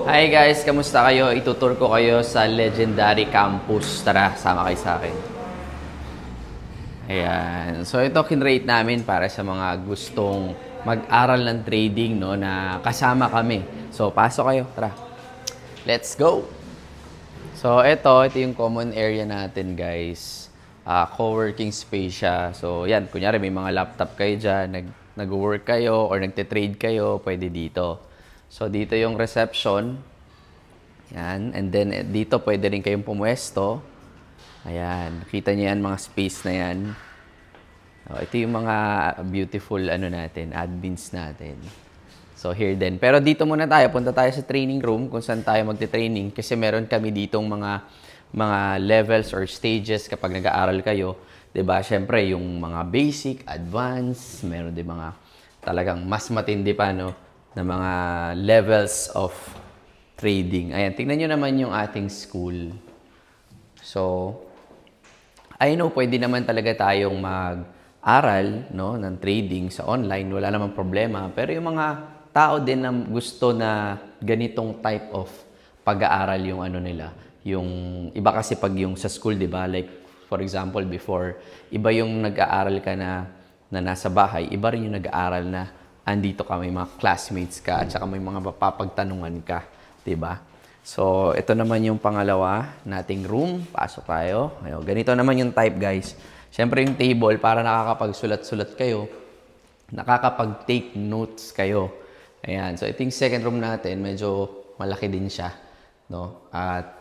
Hi guys, kamusta kayo? Itutur ko kayo sa Legendary Campus. Tara, sama kayo sa akin. Ayan. So ito kinrate namin para sa mga gustong mag-aral ng trading, no, na kasama kami. So pasok kayo, tara. Let's go! So ito yung common area natin guys. Co-working space siya. So yan, kunyari may mga laptop kayo dyan, nag-work kayo or nagte-trade kayo, pwede dito. So dito yung reception. Yan. And then dito pwede rin kayong pumuesto. Ayan. Kita niyo yan, mga space na yan. Ito yung mga beautiful natin, admins natin. So here din. Pero dito muna tayo. Punta tayo sa training room kung saan tayo magte-training. Kasi meron kami ditong mga levels or stages kapag nag-aaral kayo. 'Di ba? Syempre, yung mga basic, advanced, meron din mga talagang mas matindi pa, no, na mga levels of trading. Ayan, tingnan nyo naman yung ating school. So, I know pwede naman talaga tayong mag-aral, no, ng trading sa online. Wala namang problema. Pero yung mga tao din na gusto na ganitong type of pag-aaral yung nila. Yung iba kasi pag yung sa school, di ba? Like, for example, before, iba yung nag-aaral ka na nasa bahay. Iba rin yung nag-aaral na andito ka, may mga classmates ka, at saka may mga mapapagtanungan ka. Diba? So, ito naman yung pangalawa nating room. Pasok tayo. Ayun, ganito naman yung type, guys. Siyempre yung table, para nakakapagsulat-sulat kayo, nakakapag-take notes kayo. Ayan. So, ito yung second room natin. Medyo malaki din siya. No? At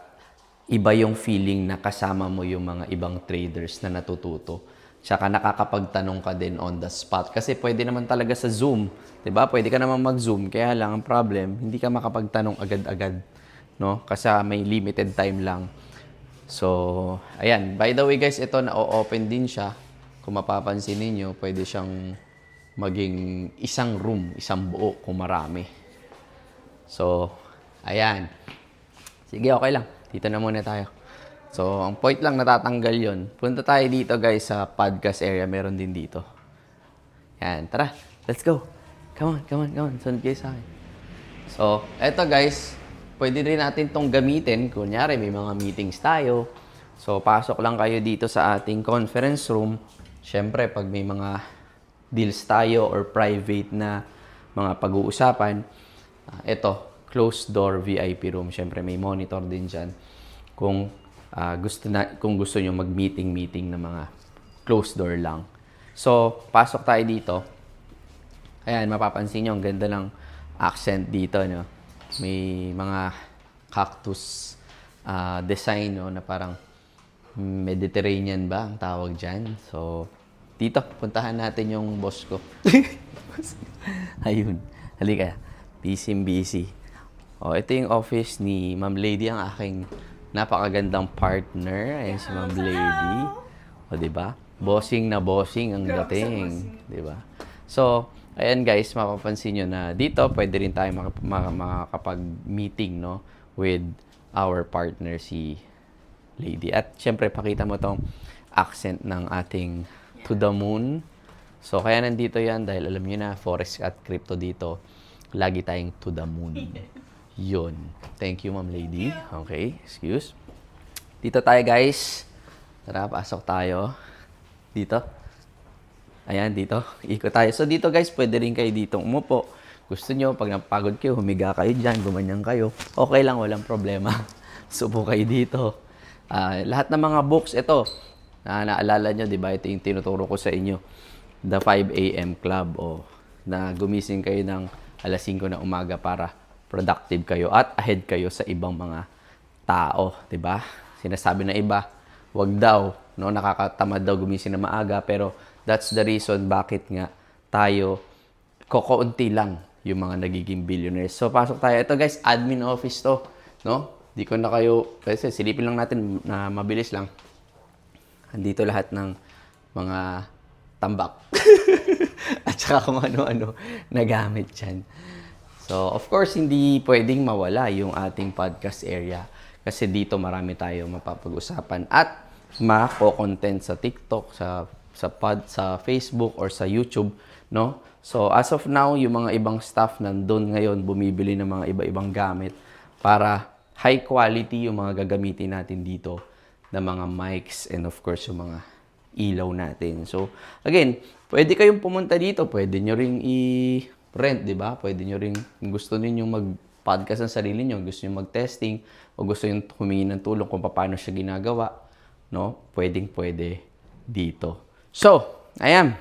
iba yung feeling na kasama mo yung mga ibang traders na natututo. Tsaka nakakapagtanong ka din on the spot. Kasi pwede naman talaga sa Zoom. 'Di ba? Pwede ka naman mag-Zoom. Kaya lang ang problem, hindi ka makapagtanong agad-agad. No? Kasi may limited time lang. So, ayan. By the way guys, ito na-open din siya. Kung mapapansin niyo, pwede siyang maging isang room, isang buo kung marami. So, ayan. Sige, okay lang. Dito na muna tayo. So, ang point lang natatanggal yon. Punta tayo dito guys sa podcast area. Meron din dito. Yan, tara. Let's go. Come on. Sunod kayo sa akin. So, eto guys. Pwede rin natin tong gamitin. Kunyari, may mga meetings tayo. So, pasok lang kayo dito sa ating conference room. Siyempre, pag may mga deals tayo or private na mga pag-uusapan, eto, closed door VIP room. Siyempre, may monitor din dyan. Kung gusto nyo mag-meeting na mga closed door lang. So, pasok tayo dito. Ayan, mapapansin nyo, ang ganda ng accent dito, no? May mga cactus design, no, na parang Mediterranean ba ang tawag dyan. So, dito, puntahan natin yung boss ko. Ayun, halika. Busy. Oh, ito yung office ni Ma'am Lady, ang aking napakagandang partner. Ayan si Ma'am Lady. O, diba? Bossing na bossing ang dating. Diba? So, ayan guys, mapapansin nyo na dito, pwede rin tayo makakapag-meeting, no, with our partner, si Lady. At syempre, pakita mo tong accent ng ating To the Moon. So, kaya nandito yan dahil alam nyo na, Forex at Crypto dito, lagi tayong To the Moon. Yun. Thank you, Ma'am Lady. Okay, excuse. Dito tayo, guys. Tara, pasok tayo. Dito. Ayan, dito. Ikot tayo. So, dito, guys, pwede rin kayo dito umupo. Gusto nyo, pag napagod kayo, humiga kayo dyan, gumanyan kayo. Okay lang, walang problema. Supo kayo dito. Lahat ng mga books, ito. Naalala nyo, di ba? Ito yung tinuturo ko sa inyo. The 5 a.m. Club. O, na gumising kayo ng alas 5 na umaga para productive kayo at ahead kayo sa ibang mga tao, 'di ba? Sinasabi na iba, wag daw, no, nakakatamad daw gumising na maaga, pero that's the reason bakit nga tayo kokonti lang yung mga nagiging billionaires. So pasok tayo. Ito guys, admin office to, no? Di ko na kayo kasi silipin lang natin na mabilis lang. Andito lahat ng mga tambak. At saka kung ano-ano na gamit dyan. So, of course, hindi pwedeng mawala yung ating podcast area. Kasi dito marami tayo mapapag-usapan at mako-content sa TikTok, sa Facebook, or sa YouTube, no? So, as of now, yung mga ibang staff nandun ngayon, bumibili ng mga iba-ibang gamit para high quality yung mga gagamitin natin dito na mga mics and of course yung mga ilaw natin. So, again, pwede kayong pumunta dito. Pwede nyo ring i-rent, di ba? Pwede nyo ring, kung gusto ninyong mag-podcast ng sarili nyo, gusto nyo mag-testing, o gusto nyo humingi ng tulong kung paano siya ginagawa, no? Pwedeng-pwede dito. So, ayan.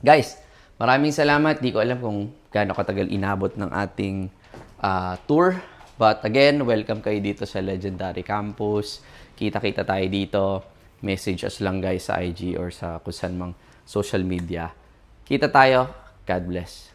Guys, maraming salamat. Di ko alam kung gaano katagal inabot ng ating tour. But again, welcome kayo dito sa Legendary Campus. Kita-kita tayo dito. Message us lang guys sa IG or sa kung saan mang social media. Kita tayo. God bless.